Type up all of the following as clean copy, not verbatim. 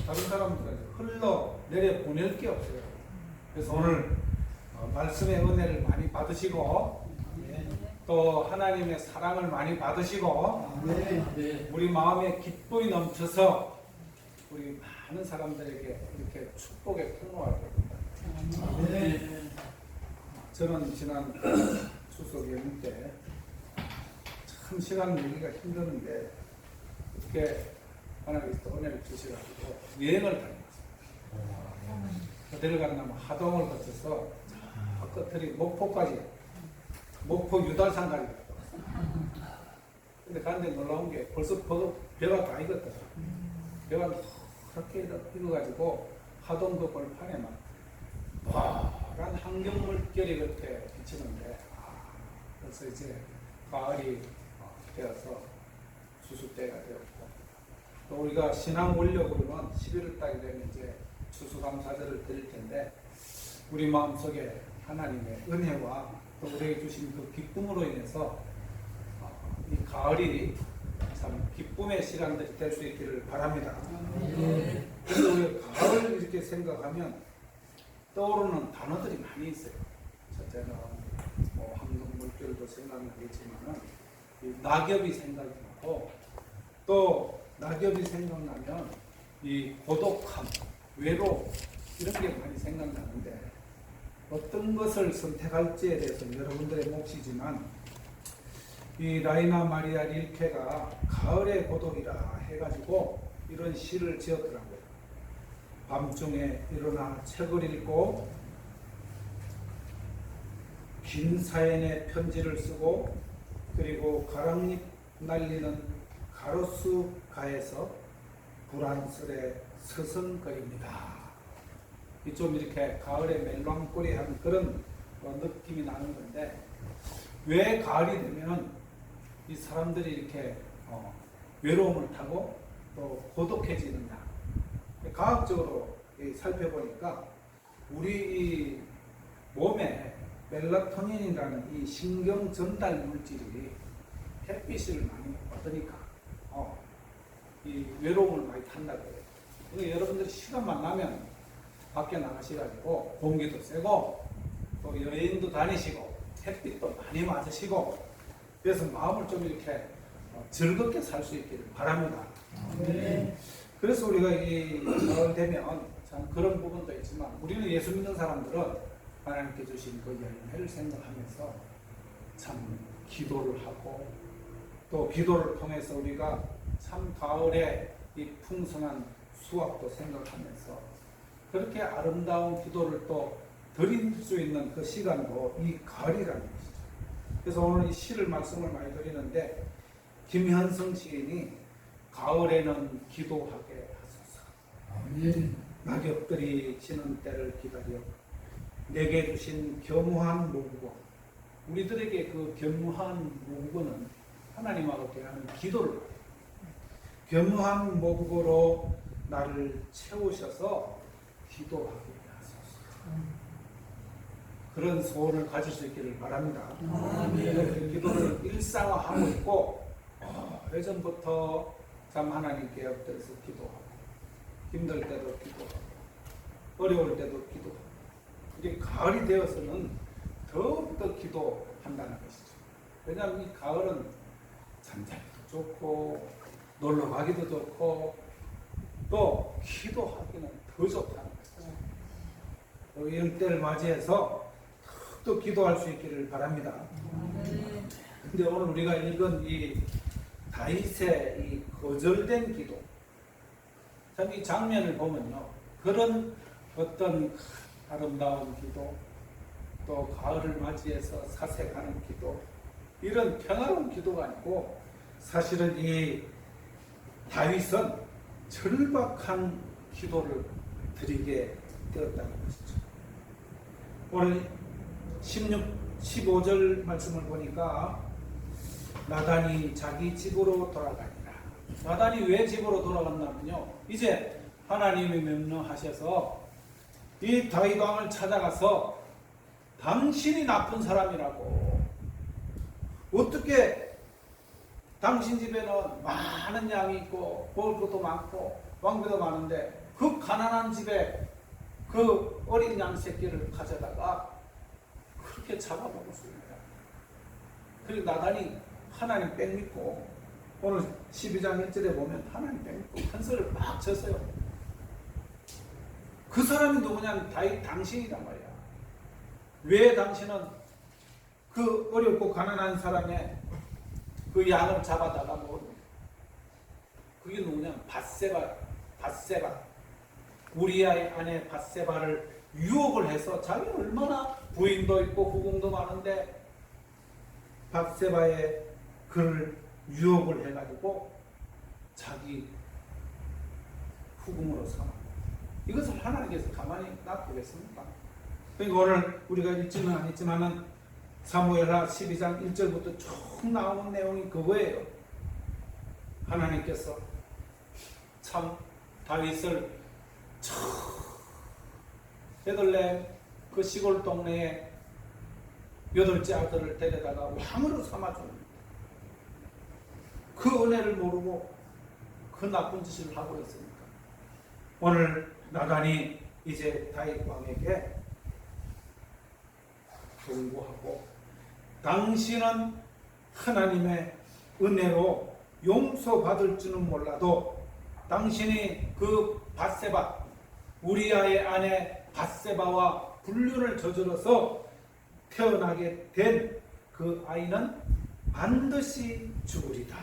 다른 사람들에게 흘러내려 보낼 게 없어요. 그래서 오늘 말씀의 은혜를 많이 받으시고 또 하나님의 사랑을 많이 받으시고 우리 마음에 기쁨이 넘쳐서 우리 많은 사람들에게 이렇게 축복의 통로가 됩니다. 저는 지난 추석 연휴 때 참 시간 내기가 힘드는데 이렇게 하나님께서 은혜를 주셔가지고 여행을 다녀왔어요. 어디를 갔냐면 하동을 거쳐서 저 끝들이 목포까지, 목포 유달산까지 갔다. 근데 갔는데 놀라운 게 벌써 배가 다 익었더라. 배가 그렇게 익어가지고 하동도 벌판에 막 노란 환경 물결이 그렇게 비치는데 그래서 이제 가을이 되어서 추수때가 되었고 또 우리가 신앙 원력으로는 11월 달이 되면 이제 추수감사절을 드릴 텐데 우리 마음속에 하나님의 은혜와 또 우리에게 주신 그 기쁨으로 인해서 이 가을이 참 기쁨의 시간들이 될 수 있기를 바랍니다. 그래서 우리가 가을을 이렇게 생각하면 떠오르는 단어들이 많이 있어요. 첫째는 뭐 황금 물결도 생각나겠지만은 낙엽이 생각이 나고 또 낙엽이 생각나면 이 고독함, 외로움 이런 게 많이 생각나는데 어떤 것을 선택할지에 대해서 여러분들의 몫이지만 이 라이나 마리아 릴케가 가을의 고독이라 해가지고 이런 시를 지었더라고요. 밤중에 일어나 책을 읽고 긴 사연의 편지를 쓰고 그리고 가랑잎 날리는 가로수가에서 불안스레 서성거립니다. 좀 이렇게 가을의 멜랑콜리한 그런 느낌이 나는 건데 왜 가을이 되면 이 사람들이 이렇게 외로움을 타고 또 고독해지느냐. 과학적으로 살펴보니까 우리 이 몸에 멜라토닌이라는 이 신경 전달 물질이 햇빛을 많이 받으니까 이 외로움을 많이 탄다고 해요. 그러니까 여러분들이 시간만 나면 밖에 나가셔가지고 공기도 쐬고 또 여행도 다니시고 햇빛도 많이 맞으시고 그래서 마음을 좀 이렇게 즐겁게 살 수 있기를 바랍니다. 그래서 우리가 이 가을 되면 참 그런 부분도 있지만 우리는 예수 믿는 사람들은 하나님께 주신 그 열매를 생각하면서 참 기도를 하고 또 기도를 통해서 우리가 참 가을에 이 풍성한 수확도 생각하면서 그렇게 아름다운 기도를 또 드릴 수 있는 그 시간도 이 가을이라는 것이죠. 그래서 오늘 이 시를 말씀을 많이 드리는데 김현성 시인이 가을에는 기도하게 하소서. 낙엽들이 지는 때를 기다려 내게 주신 겸허한 모국어. 우리들에게 그 겸허한 모국어는 하나님하고 대하는 기도를 해요. 겸허한 모국어로 나를 채우셔서 기도하게 하소서. 그런 소원을 가질 수 있기를 바랍니다. 그 기도를 일상화하고 있고 예전부터 참 하나님께 엎드려서 기도하고 힘들 때도 기도하고 어려울 때도 기도하고 이게 가을이 되어서는 더욱더 기도한다는 것이죠. 왜냐하면 이 가을은 잠자기도 좋고 놀러 가기도 좋고 또 기도하기는 더 좋다는 것이죠. 이런 때를 맞이해서 또 기도할 수 있기를 바랍니다. 근데 오늘 우리가 읽은 이 다윗의 이 거절된 기도 참 이 장면을 보면요 그런 어떤 아름다운 기도 또 가을을 맞이해서 사색하는 기도 이런 평화로운 기도가 아니고 사실은 이 다윗은 절박한 기도를 드리게 되었다는 것이죠. 오늘 15절 말씀을 보니까 나단이 자기 집으로 돌아가니라. 나단이 왜 집으로 돌아갔냐면요 이제 하나님이 명령하셔서 이 다윗 왕을 찾아가서 당신이 나쁜 사람이라고 어떻게 당신 집에는 많은 양이 있고 먹을 것도 많고 왕비도 많은데 그 가난한 집에 그 어린 양 새끼를 가져다가 그렇게 잡아먹었습니다. 그리고 나단이 하나님 뺑 믿고, 오늘 12장 1절에 보면 하나님 뺑 믿고 큰 소리를 막 쳤어요. 그 사람이 누구냐면 다윗 당신이란 말이야. 왜 당신은 그 어렵고 가난한 사람의 그 양을 잡아다가 먹었냐? 그게 누구냐면 밧세바. 우리아의 아내 밧세바를 유혹을 해서, 자기는 얼마나 부인도 있고 후궁도 많은데 밧세바의 그를 유혹을 해가지고 자기 후궁으로 삼아. 이것을 하나님께서 가만히 놔두겠습니까? 그러니까 오늘 우리가 읽지는 않았지만은 사무엘하 12장 1절부터 쭉 나오는 내용이 그거예요. 하나님께서 참 다윗을 베들레헴 그 시골 동네에 8째 아들을 데려다가 왕으로 삼아줍니다. 그 은혜를 모르고 그 나쁜 짓을 하고 있으니까 오늘 나단이 이제 다윗 왕에게 경고하고, 당신은 하나님의 은혜로 용서받을 줄은 몰라도 당신이 그 밧세바, 우리아의 아내 밧세바와 불륜을 저질러서 태어나게 된 그 아이는 반드시 죽으리다.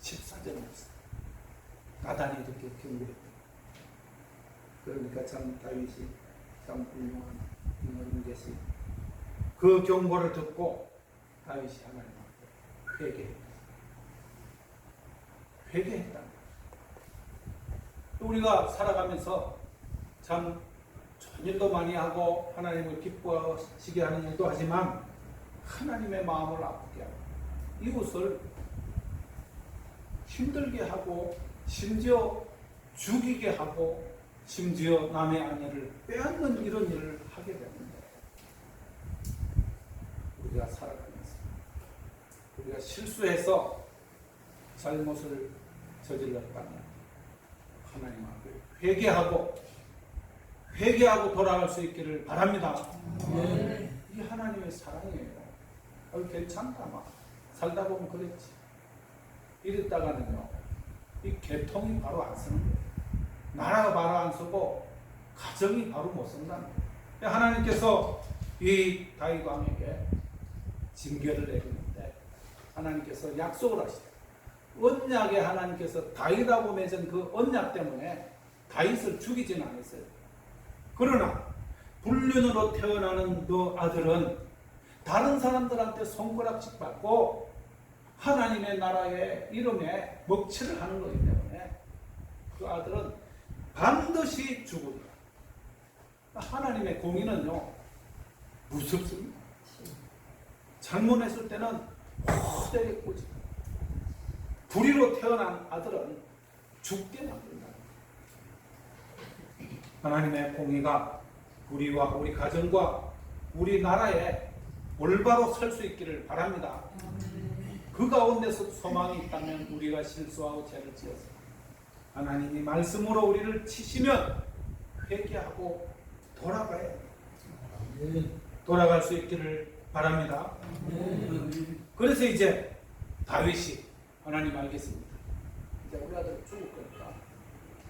14절이었어요. 나단이 이렇게 경고했다. 그러니까 참 다윗이 참 훌륭한 인물인 것이, 그 경고를 듣고 다윗이 하나님 앞에 회개했다. 우리가 살아가면서 참 좋은 일도 많이 하고 하나님을 기뻐하시게 하는 일도 하지만 하나님의 마음을 아프게 하고 이웃을 힘들게 하고 심지어 죽이게 하고 심지어 남의 아내를 빼앗는 이런 일을 하게 되는데, 우리가 살아가면서 우리가 실수해서 잘못을 저질렀다면 하나님 앞에 회개하고 돌아갈 수 있기를 바랍니다. 이게 하나님의 사랑이에요. 괜찮다 막 살다 보면 그랬지. 이랬다가는요, 이 개통이 바로 안 쓰는 거예요. 나라가 바로 안 쓰고 가정이 바로 못 쓴다는 거예요. 하나님께서 이 다윗 왕에게 징계를 내리는데 하나님께서 약속을 하시죠. 언약에 하나님께서 다윗하고 맺은 그 언약 때문에 다윗을 죽이지는 않았어요. 그러나 불륜으로 태어나는 그 아들은 다른 사람들한테 손가락질 받고 하나님의 나라의 이름에 먹칠을 하는 거기 때문에 그 아들은 반드시 죽으리라. 하나님의 공의는요 무섭습니다. 잘못했을 때는 호되게 꼬지. 불의로 태어난 아들은 죽게 만든다. 하나님의 공의가 우리와 우리 가정과 우리 나라에 올바로 설 수 있기를 바랍니다. 그 가운데서 소망이 있다면 우리가 실수하고 죄를 지어서 하나님이 말씀으로 우리를 치시면 회개하고 돌아가야 해요. 돌아갈 수 있기를 바랍니다. 그래서 이제 다윗이 하나님 알겠습니다. 이제 우리 아들 죽을 거니까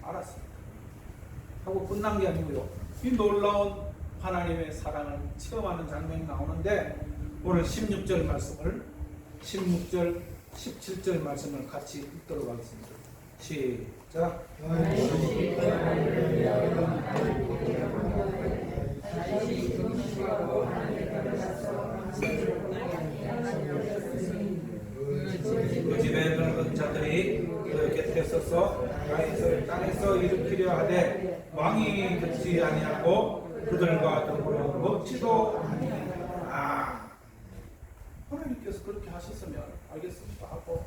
알았습니다. 하고 끝난 게 아니고요. 이 놀라운 하나님의 사랑을 체험하는 장면이 나오는데 오늘 16절 말씀을 16절 17절 말씀을 같이 읽도록 하겠습니다. 시작. 그 집에 늙은 자들이 그 곁에 서서 다윗을 땅에서 일으키려 하되 왕이 듣지 아니하고 그들과 더불어 먹지도 아니하니라. 하나님께서 그렇게 하셨으면 알겠습니다 하고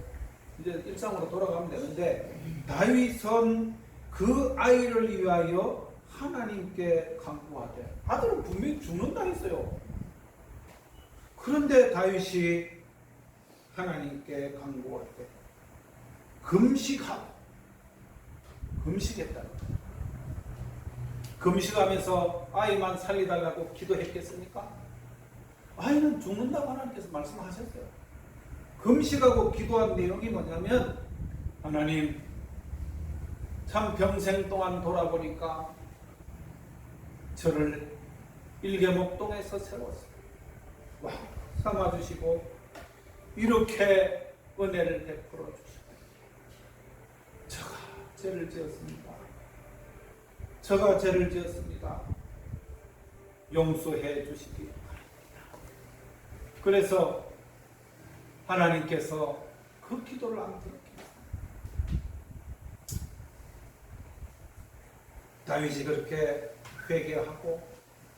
이제 일상으로 돌아가면 되는데, 다윗은 그 아이를 위하여 하나님께 간구하되, 아들은 분명히 죽는다 했어요. 그런데 다윗이 하나님께 간구할 때 금식했다. 금식하면서 아이만 살려달라고 기도했겠습니까? 아이는 죽는다고 하나님께서 말씀하셨어요. 금식하고 기도한 내용이 뭐냐면, 하나님 참 평생 동안 돌아보니까 저를 일개목동에서 세웠어요. 와, 삼아주시고 이렇게 은혜를 베풀어 주시고, 제가 죄를 지었습니다. 제가 죄를 지었습니다. 용서해 주시기 바랍니다. 그래서 하나님께서 그 기도를 안 들었습니다. 다윗이 그렇게 회개하고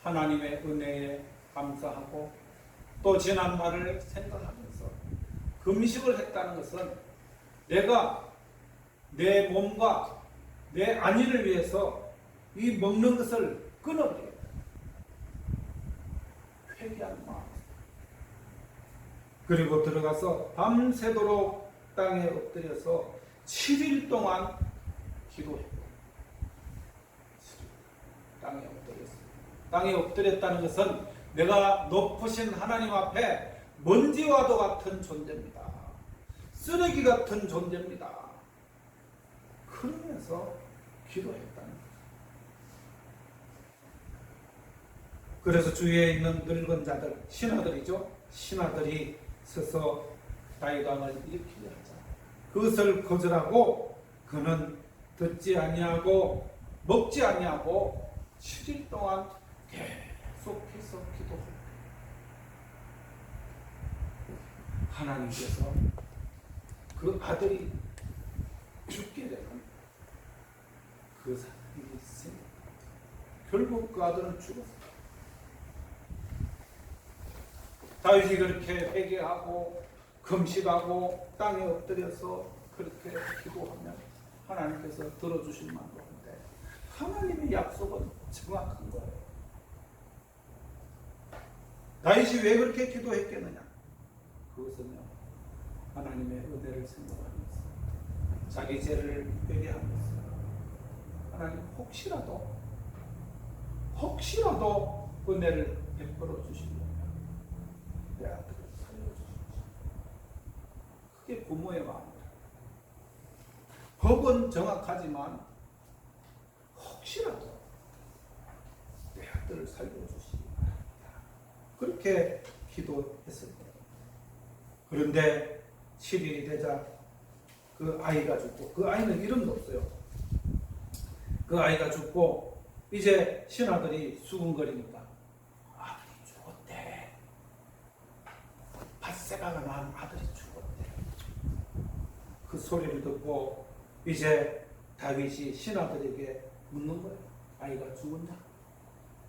하나님의 은혜에 감사하고 또 지난 날을 생각하면서 금식을 했다는 것은 내가 내 몸과 내 안위를 위해서 이 먹는 것을 끊어버려야 돼. 회개한 마음. 그리고 들어가서 밤새도록 땅에 엎드려서 7일 동안 기도했고, 땅에 엎드렸어요. 땅에 엎드렸다는 것은 내가 높으신 하나님 앞에 먼지와도 같은 존재입니다. 쓰레기 같은 존재입니다. 그러면서 기도했다는 거죠. 그래서 주위에 있는 늙은 자들, 신하들이죠. 신하들이 서서 다윗 왕을 일으키려 하자. 그것을 거절하고 그는 듣지 아니하고 먹지 아니하고 7일 동안 계속해서 기도합니다. 하나님께서 그 아들이 죽게 되는 그 사람이 있습니다. 결국 그 아들은 죽었어요. 다윗이 그렇게 회개하고 금식하고 땅에 엎드려서 그렇게 기도하면 하나님께서 들어주실 만도 한데, 하나님의 약속은 정확한 거예요. 다윗이 왜 그렇게 기도했겠느냐? 그것은요, 하나님의 은혜를 생각하면서 자기 죄를 회개하면서 하나님 혹시라도 은혜를 베풀어 주시려면 내 아들을 살려주십시오. 그게 부모의 마음이다. 법은 정확하지만 혹시라도 내 아들을 살려주시기 바랍니다. 그렇게 기도했을 거예요. 그런데 7일이 되자 그 아이가 죽고, 그 아이는 이름도 없어요. 그 아이가 죽고 이제 신하들이 수군거리니까 아들이 죽었대. 밧세바가 낳은 아들이 죽었대. 그 소리를 듣고 이제 다윗이 신하들에게 묻는 거예요. 아이가 죽었냐?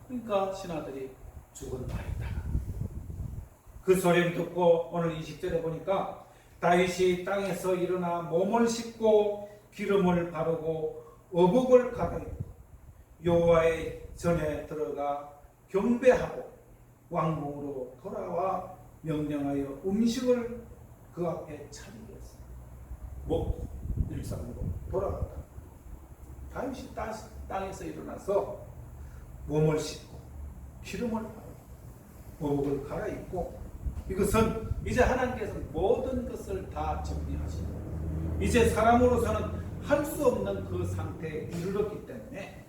그러니까 신하들이 죽은 아이다. 그 소리를 듣고 오늘 20절에 보니까 다윗이 땅에서 일어나 몸을 씻고 기름을 바르고 어복을 갈아입고 여호와의 전에 들어가 경배하고 왕궁으로 돌아와 명령하여 음식을 그 앞에 차리게 했습니다. 먹고 일상으로 돌아갔다. 다윗이 땅에서 일어나서 몸을 씻고 기름을 바르고 어복을 갈아입고, 이것은 이제 하나님께서 모든 것을 다 정리하시고 이제 사람으로서는 할 수 없는 그 상태에 이르렀기 때문에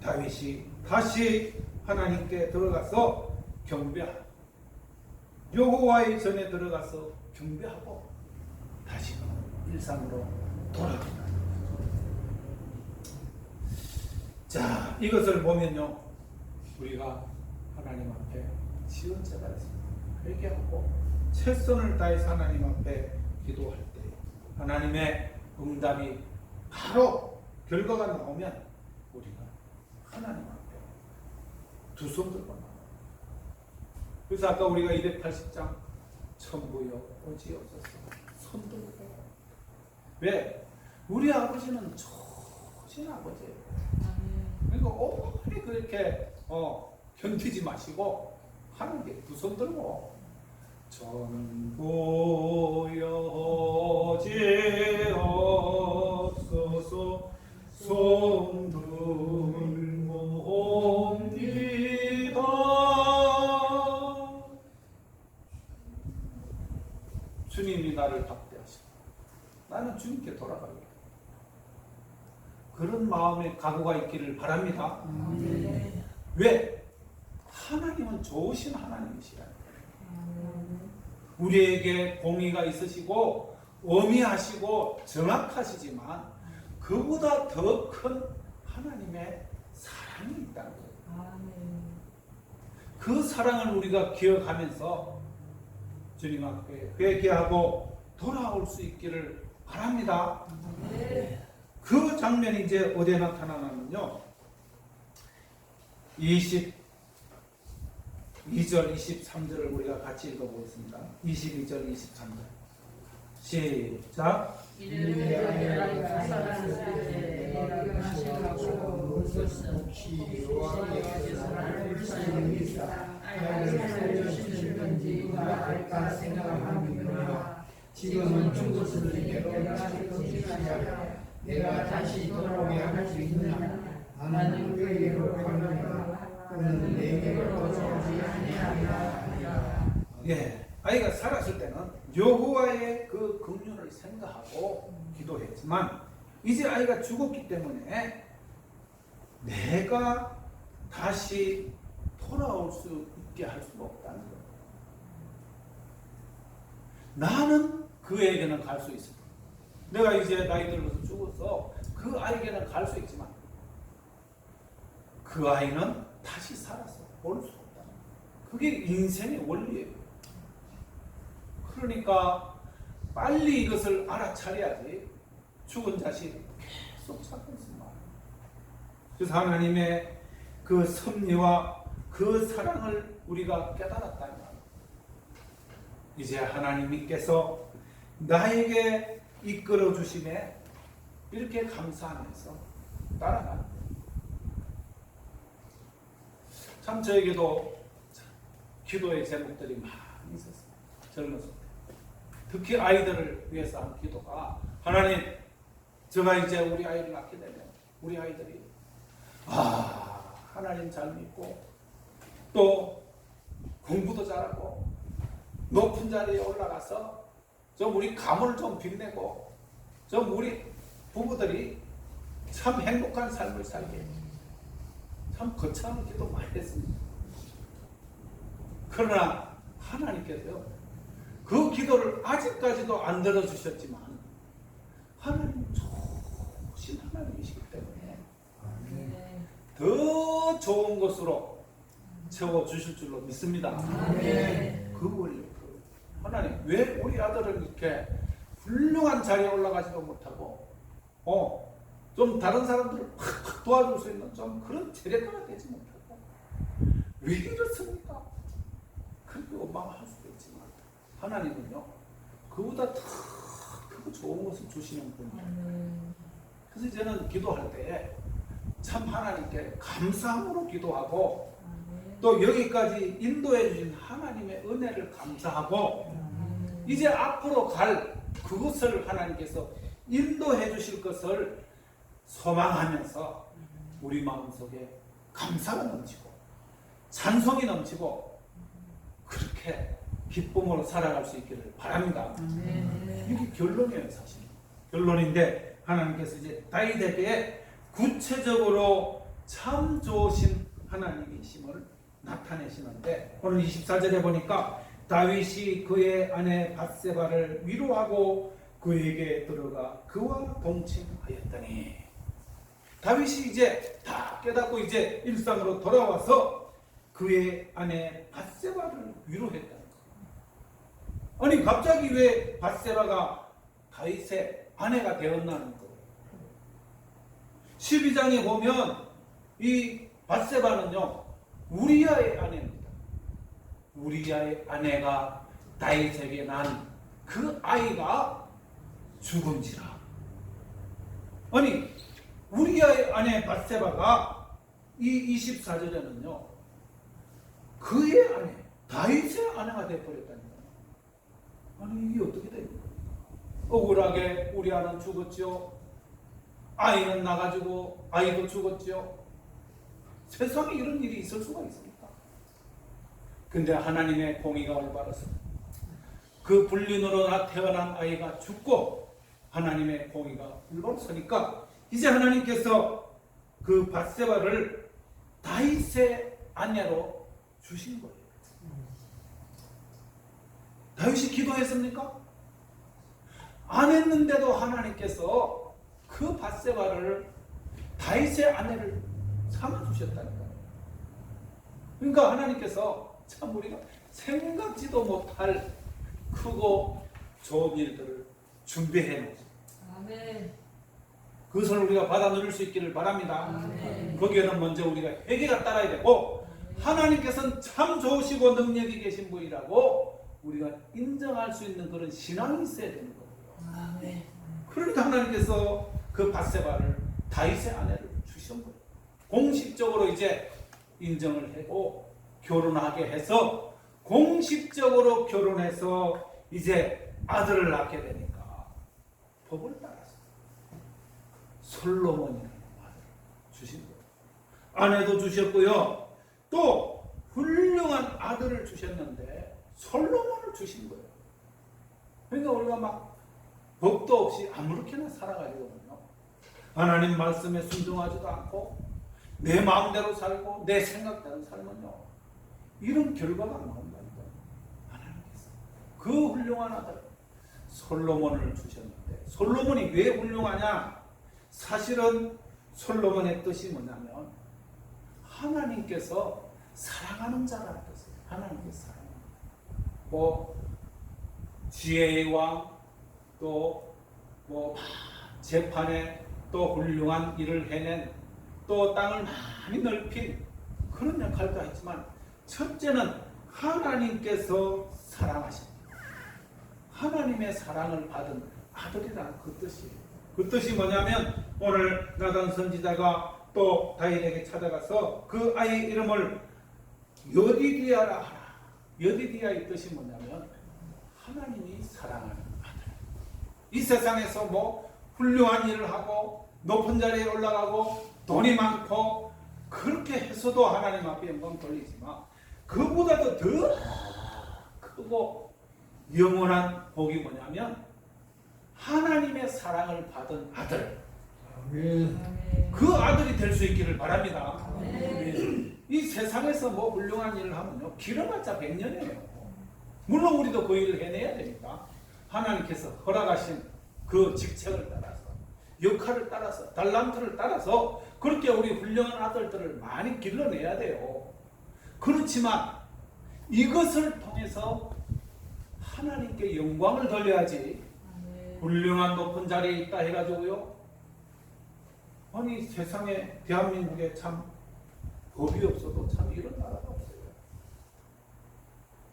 다윗이 다시 하나님께 들어가서 경배하고 여호와의 전에 들어가서 경배하고 다시 일상으로 돌아간다. 자, 이것을 보면요, 우리가 하나님 앞에 지은 죄가 있습니다. 회개하고 최선을 다해서 하나님 앞에 기도할 때 하나님의 응답이 바로 결과가 나오면 우리가 하나님 앞에 두 손 들고 나와요. 그래서 아까 우리가 280장 천부여 오지옵소서 손 들고 왜? 우리 아버지는 좋으신 아버지예요. 그러니까 오래 그렇게 견디지 마시고 하는 게 두 손 들고 천부여 오지옵소서 손 들고 나를 박대하시고 나는 주님께 돌아가겠다. 그런 마음의 각오가 있기를 바랍니다. 왜? 하나님은 좋으신 하나님이시라. 우리에게 공의가 있으시고 엄히하시고 정확하시지만 그보다 더 큰 하나님의 사랑이 있다는 거예요. 그 사랑을 우리가 기억하면서 주님 앞에 회개하고 돌아올 수 있기를 바랍니다. 그 장면이 이제 어디에 나타나냐면요, 22절 23절을 우리가 같이 읽어보겠습니다. 22절 23절 시작. 지금은 죽었으니 내가 다시 돌아오게 할 수 있느냐? 나는 그에게로 가느니라. 그는 내게로 돌아오지 아니하리라. 예, 아이가 살았을 때는 여호와의 그 긍휼을 생각하고 기도했지만 이제 아이가 죽었기 때문에 내가 다시 돌아올 수 있게 할 수가 없다는 거예요. 나는 그에게는 갈 수 있어. 내가 이제 나이 들어서 죽어서 그 아이에게는 갈 수 있지만 그 아이는 다시 살아서 올 수 없다. 그게 인생의 원리예요. 그러니까 빨리 이것을 알아차려야지 죽은 자식 계속 찾고 있습니다. 그래서 하나님의 그 섭리와 그 사랑을 우리가 깨달았다면 이제 하나님께서 나에게 이끌어 주심에 이렇게 감사하면서 따라가는 거예요. 참 저에게도 기도의 제목들이 많이 있었어요. 젊었을 때. 특히 아이들을 위해서 한 기도가, 하나님, 제가 이제 우리 아이를 낳게 되면 우리 아이들이 하나님 잘 믿고 또 공부도 잘하고 높은 자리에 올라가서 좀 우리 가문을 좀 빛내고 좀 우리 부부들이 참 행복한 삶을 살게, 참 거창한 기도 많이 했습니다. 그러나 하나님께서요, 그 기도를 아직까지도 안 들어주셨지만 하나님 좋으신 하나님이시기 때문에 더 좋은 것으로 채워주실 줄로 믿습니다. 그 원리, 하나님 왜 우리 아들을 이렇게 훌륭한 자리에 올라가지도 못하고 좀 다른 사람들을 확 도와줄 수 있는 좀 그런 재력가가 되지 못하고 왜 이렇습니까? 그렇게 원망할 수도 있지만 하나님은요, 그보다 더 크고 좋은 것을 주시는 분이에요. 그래서 저는 기도할 때 참 하나님께 감사함으로 기도하고 또 여기까지 인도해 주신 하나님의 은혜를 감사하고 이제 앞으로 갈 그것을 하나님께서 인도해 주실 것을 소망하면서 우리 마음속에 감사가 넘치고 찬송이 넘치고 그렇게 기쁨으로 살아갈 수 있기를 바랍니다. 이게 결론이에요. 사실 결론인데 하나님께서 이제 다윗에게 구체적으로 참 좋으신 하나님이심을 나타내시는데 오늘 24절에 보니까 다윗이 그의 아내 밧세바를 위로하고 그에게 들어가 그와 동침하였더니, 다윗이 이제 다 깨닫고 이제 일상으로 돌아와서 그의 아내 밧세바를 위로했다는 거예요. 아니 갑자기 왜 밧세바가 다윗의 아내가 되었나는 거예요. 12장에 보면 이 밧세바는요 우리아의 아내입니다. 우리아의 아내가 다윗에게 난 그 아이가 죽은지라. 아니 우리아의 아내 밧세바가 이 24절에는요 그의 아내, 다윗의 아내가 되어버렸다는 거예요. 아니 이게 어떻게 됩니까? 억울하게 우리아는 죽었죠. 아이는 나가지고 아이도 죽었죠. 세상에 이런 일이 있을 수가 있습니까? 근데 하나님의 공의가 올바르서 그 불륜으로 태어난 아이가 죽고 하나님의 공의가 일본서니까 이제 하나님께서 그 밧세바를 다윗의 아내로 주신 거예요. 다윗이 기도했습니까? 안 했는데도 하나님께서 그 밧세바를 다윗의 아내를 삼아주셨다니까요. 그러니까 하나님께서 참 우리가 생각지도 못할 크고 좋은 일들을 준비해 놓으셨어요. 아멘. 그것을 우리가 받아 누릴 수 있기를 바랍니다. 아멘. 거기에는 먼저 우리가 회개가 따라야 되고 하나님께서는 참 좋으시고 능력이 계신 분이라고 우리가 인정할 수 있는 그런 신앙이 있어야 되는 거예요. 아멘. 그러니까 하나님께서 그 밧세바를 다윗의 아내를 주신 거예요. 공식적으로 이제 인정을 하고 결혼하게 해서 공식적으로 결혼해서 이제 아들을 낳게 되니까 법을 따라서 솔로몬이라는 아들을 주신 거예요. 아내도 주셨고요. 또 훌륭한 아들을 주셨는데 솔로몬을 주신 거예요. 그러니까 우리가 막 법도 없이 아무렇게나 살아가지고는요. 하나님 말씀에 순종하지도 않고 내 마음대로 살고 내 생각대로 살면요. 이런 결과가 안 나온다니까요. 하나님께서 그 훌륭한 아들 솔로몬을 주셨는데 솔로몬이 왜 훌륭하냐? 사실은 솔로몬의 뜻이 뭐냐면 하나님께서 사랑하는 자라는 뜻이에요. 하나님께서 사랑하는 자. 뭐 지혜의 왕, 또 뭐 재판에 또 훌륭한 일을 해낸 또 땅을 많이 넓힌 그런 역할도 했지만 첫째는 하나님께서 사랑하십니다. 하나님의 사랑을 받은 아들이라는 그 뜻이에요. 그 뜻이 뭐냐면 오늘 나단 선지자가 또 다윗에게 찾아가서 그 아이 이름을 여디디아라 하라. 여디디아의 뜻이 뭐냐면 하나님이 사랑하는 아들. 이 세상에서 뭐 훌륭한 일을 하고 높은 자리에 올라가고 돈이 많고 그렇게 해서도 하나님 앞에 영광 돌리지만 그보다도 더 크고 영원한 복이 뭐냐면 하나님의 사랑을 받은 아들. 아멘. 그 아들이 될 수 있기를 바랍니다. 아멘. 이 세상에서 뭐 훌륭한 일을 하면요 길어봤자 100년이에요. 물론 우리도 그 일을 해내야 되니까 하나님께서 허락하신 그 직책을 따라서 역할을 따라서 달란트를 따라서 그렇게 우리 훌륭한 아들들을 많이 길러내야 돼요. 그렇지만 이것을 통해서 하나님께 영광을 돌려야지. 아멘. 훌륭한 높은 자리에 있다 해가지고요. 아니 세상에 대한민국에 참 법이 없어도 참 이런 나라가 없어요.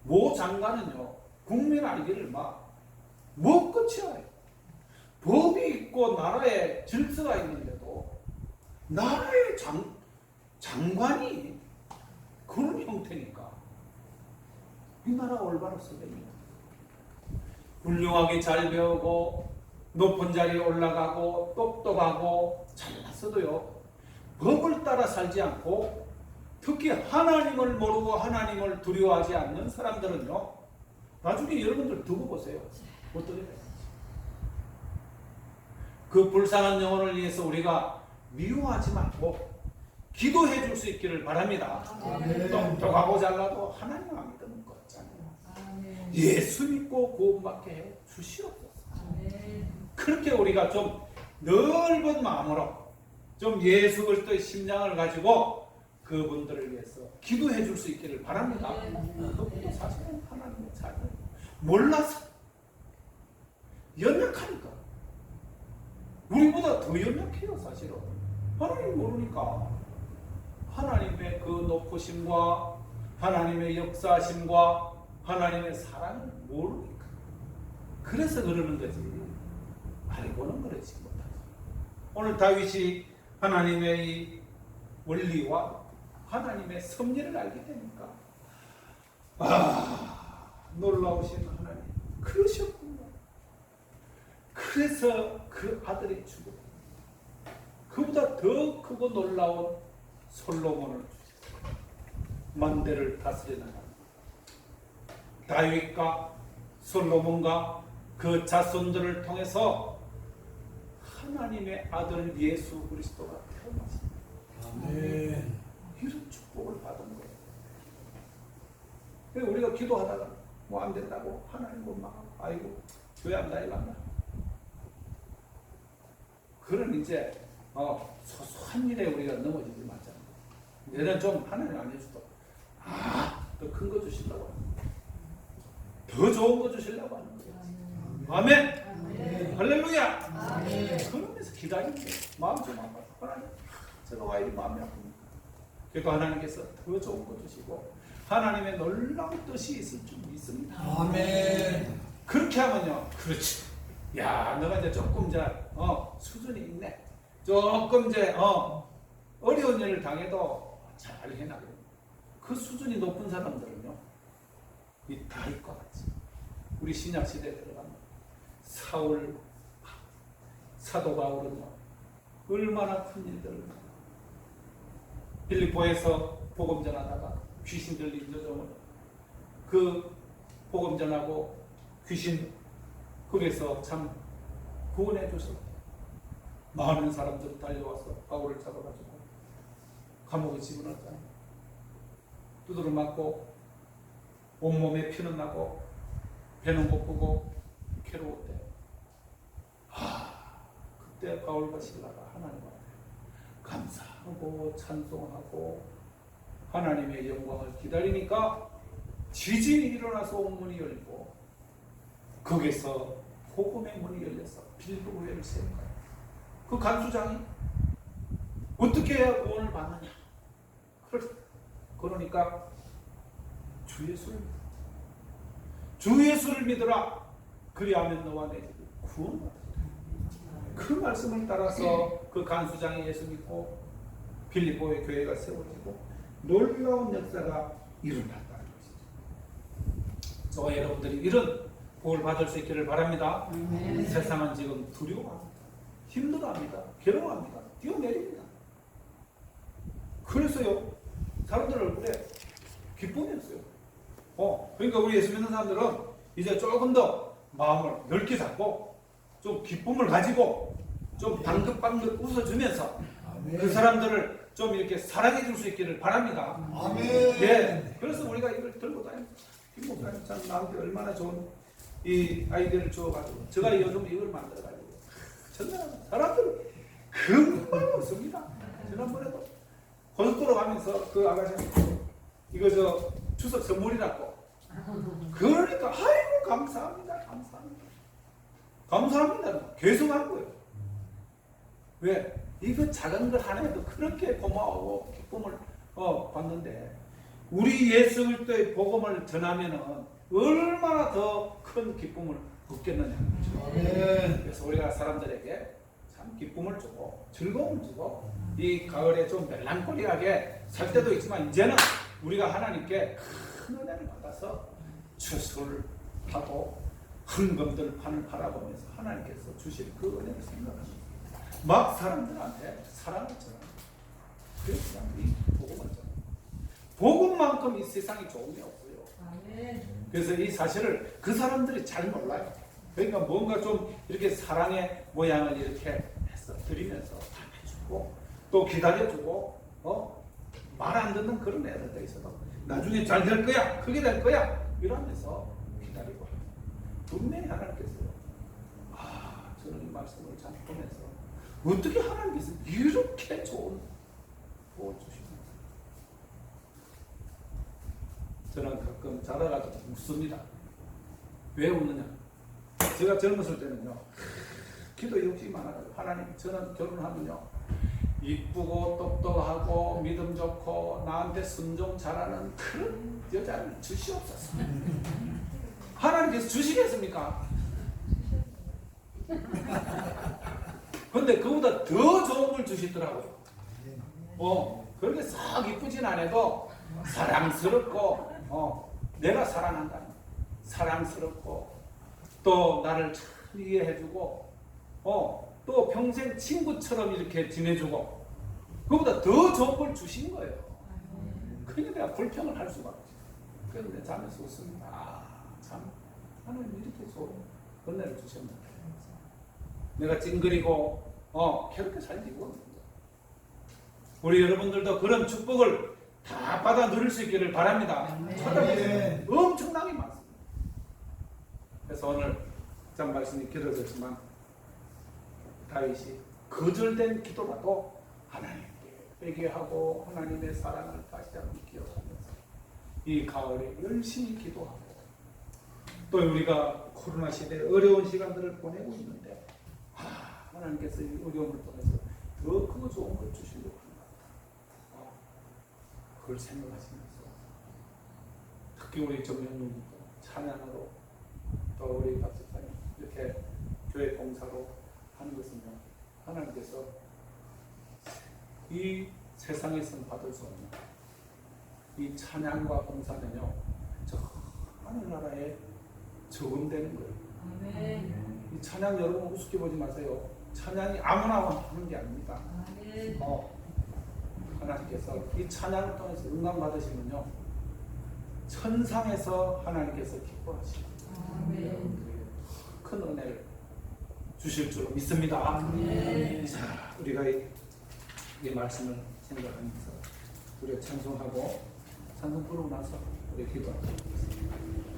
모 장관은요 국민 알기를 뭐 끝이 아니에요. 법이 있고 나라에 질서가 있는데도 나라의 장관이 그런 형태니까 이 나라가 올바로 서됩니다. 훌륭하게 잘 배우고 높은 자리에 올라가고 똑똑하고 잘났어도요 법을 따라 살지 않고 특히 하나님을 모르고 하나님을 두려워하지 않는 사람들은요 나중에 여러분들 두고 보세요. 어떻게 돼요? 그 불쌍한 영혼을 위해서 우리가 미워하지 말고 기도해 줄 수 있기를 바랍니다. 아멘. 똑똑하고 잘나도 하나님 안 믿으면 걷잖아요. 아멘. 예수 믿고 구원받게 해 주시옵소서. 아멘. 그렇게 우리가 좀 넓은 마음으로 좀 예수 그리스도의 심장을 가지고 그분들을 위해서 기도해 줄 수 있기를 바랍니다. 그분도 사실은 하나님의 자녀 몰라서 연약하니까 우리보다 더 연약해요. 사실은 하나님 모르니까 하나님의 그 높으심과 하나님의 역사심과 하나님의 사랑을 모르니까 그래서 그러는 거지 알고는 그러지 못하지. 오늘 다윗이 하나님의 이 원리와 하나님의 섭리를 알게 되니까 놀라우신 하나님 그러셨군요. 그래서 그 아들이 죽어 그보다 더 크고 놀라운 솔로몬을 주셨어요. 만대를 다스려 나가는 다윗과 솔로몬과 그 자손들을 통해서 하나님의 아들 예수 그리스도가 태어났습니다. 아멘. 이런 축복을 받은 거예요. 그래서 우리가 기도하다가 뭐 안 된다고 하나님 뭐 막 아이고 교회 안 다니란다. 그런 이제 소소한 일에 우리가 넘어지지 말자. 내는 좀 하나님 안 해주도 더 큰 거 주시려고 하는 거예요. 더 좋은 거 주시려고 하는 거예요. 아멘. 아멘. 할렐루야. 아멘. 그러면서 기다리는 거예요. 마음 좀 아파요. 하나님 제가 왜 이리 마음이 아픕니까? 그래도 하나님께서 더 좋은 거 주시고 하나님의 놀라운 뜻이 있을 줄 믿습니다. 아멘. 그렇게 하면요, 그렇지. 야, 너가 이제 조금 이제 수준이 있네. 조금 이제 어려운 일을 당해도 잘 해나가요. 그 수준이 높은 사람들은요, 이 다윗과 같이 우리 신약 시대에 들어가면 사울, 사도 바울은요, 얼마나 큰 일들을 빌립보에서 복음 전하다가 귀신 들린 여정을 그 복음 전하고 귀신 그래서 참 구원해 주셨어요. 많은 사람들이 달려와서 바울을 잡아가지고 감옥에 집어넣었잖아요. 두드러 맞고 온몸에 피는 나고 배는 고프고 괴로웠대. 그때 바울과 실라가 하나님 앞에 감사하고 찬송하고 하나님의 영광을 기다리니까 지진이 일어나서 온 문이 열리고 거기서 복음의 문이 열려서 빌립보 교회를 세운 거예요. 그 간수장이 어떻게 해야 구원을 받느냐? 그러니까 주 예수를 믿으라. 그리하면 너와 내 집이 구원받으리라. 그 말씀을 따라서 그 간수장이 예수 믿고 빌립보의 교회가 세워지고 놀라운 역사가 일어났다는 것이죠. 저와 여러분들이 이런 복을 받을 수 있기를 바랍니다. 세상은 지금 두려워합니다. 힘들어합니다. 괴로워합니다. 뛰어내립니다. 그래서요, 사람들 얼굴에 기쁨이 없어요. 그러니까 우리 예수 믿는 사람들은 이제 조금 더 마음을 넓게 잡고 좀 기쁨을 가지고 좀 방긋방긋 웃어주면서 그 사람들을 좀 이렇게 사랑해 줄 수 있기를 바랍니다. 아멘. 예. 그래서 우리가 이걸 들고 다니는 김 목사님 참 나한테 얼마나 좋은 이 아이디어를 주어가지고 제가 요즘 이걸 만들어가지고 정말 사람들 금방 웃습니다. 지난번에도 고속도로 가면서 그 아가씨한테 이거 저 추석 선물이라고 그러니까 아이고 감사합니다. 감사합니다. 계속 한 거예요. 왜? 이거 작은 것 하나에도 그렇게 고마워하고 기쁨을 받는데 우리 예수 그리스도의 복음을 전하면은 얼마나 더 큰 기쁨을 얻겠느냐. 그래서 우리가 사람들에게 참 기쁨을 주고 즐거움을 주고 이 가을에 좀 멜랑콜리하게 살 때도 있지만 이제는 우리가 하나님께 큰 은혜를 받아서 추수를 하고 헌금들 판을 바라보면서 하나님께서 주실 그 은혜를 생각합니다. 막 사람들한테 사랑을 전합니다. 그래서 이 복음을 전합니다. 복음만큼 이 세상에 좋은 게 없어요. 그래서 이 사실을 그 사람들이 잘 몰라요. 그러니까 뭔가 좀 이렇게 사랑의 모양을 이렇게 해서 드리면서 다 해주고 또 기다려주고 말 안 듣는 그런 애들도 있어도 나중에 잘 될 거야, 크게 될 거야 이러면서 기다리고 합니다. 분명히 하나님께서요. 저는 이 말씀을 잘 보면서 어떻게 하나님께서 이렇게 좋은 복을 주십니까? 저는 가끔 자다가도 웃습니다. 왜 웃느냐? 제가 젊었을 때는요, 기도 욕심이 많아요. 하나님, 저는 결혼하면요, 이쁘고 똑똑하고 믿음 좋고 나한테 순종 잘하는 그런 여자를 주시옵소서. 하나님께서 주시겠습니까? 근데 그보다 더 좋은 걸 주시더라고요. 그렇게 썩 이쁘진 않아도 사랑스럽고 내가 사랑한다는 사랑스럽고 또 나를 잘 이해해주고 또 평생 친구처럼 이렇게 지내주고 그보다 더 좋은 걸 주신 거예요. 그러니까 내가 불평을 할 수가 없죠. 그래서 내 잠에서 웃습니다. 참 하나님 이렇게 좋은 은혜를 주셨는데 내가 찡그리고 그렇게 살지 뭐. 우리 여러분들도 그런 축복을 다 받아 누릴 수 있기를 바랍니다. 찾아보세요. 엄청나게 많습니다. 그래서 오늘 참 말씀이 길어졌지만 다윗이 거절된 기도라도 하나님께 회개하고 하나님의 사랑을 다시 한번 기억하면서 이 가을에 열심히 기도하고 또 우리가 코로나 시대에 어려운 시간들을 보내고 있는데 하나님께서 이 어려움을 통해서 더 그 좋은 걸 주시려고 하는 것 같다. 그걸 생각하시면서 특히 우리 정영님도 찬양으로 또 우리 박 집사님 이렇게 교회 봉사로 하는 것은요 하나님께서 이 세상에서는 받을 수 없는 이 찬양과 봉사는요 저 하늘나라에 적응되는 거예요. 아멘. 이 찬양 여러분 우습게 보지 마세요. 찬양이 아무나 하는 게 아닙니다. 아멘. 하나님께서 이 찬양을 통해서 응답 받으시면요 천상에서 하나님께서 기뻐하시고 아멘. 큰 은혜를 주실 줄 믿습니다. 아멘. 자, 우리가 이 말씀을 생각하면서 우리가 찬송하고 찬송 부르고 나서 우리 기도하겠습니다.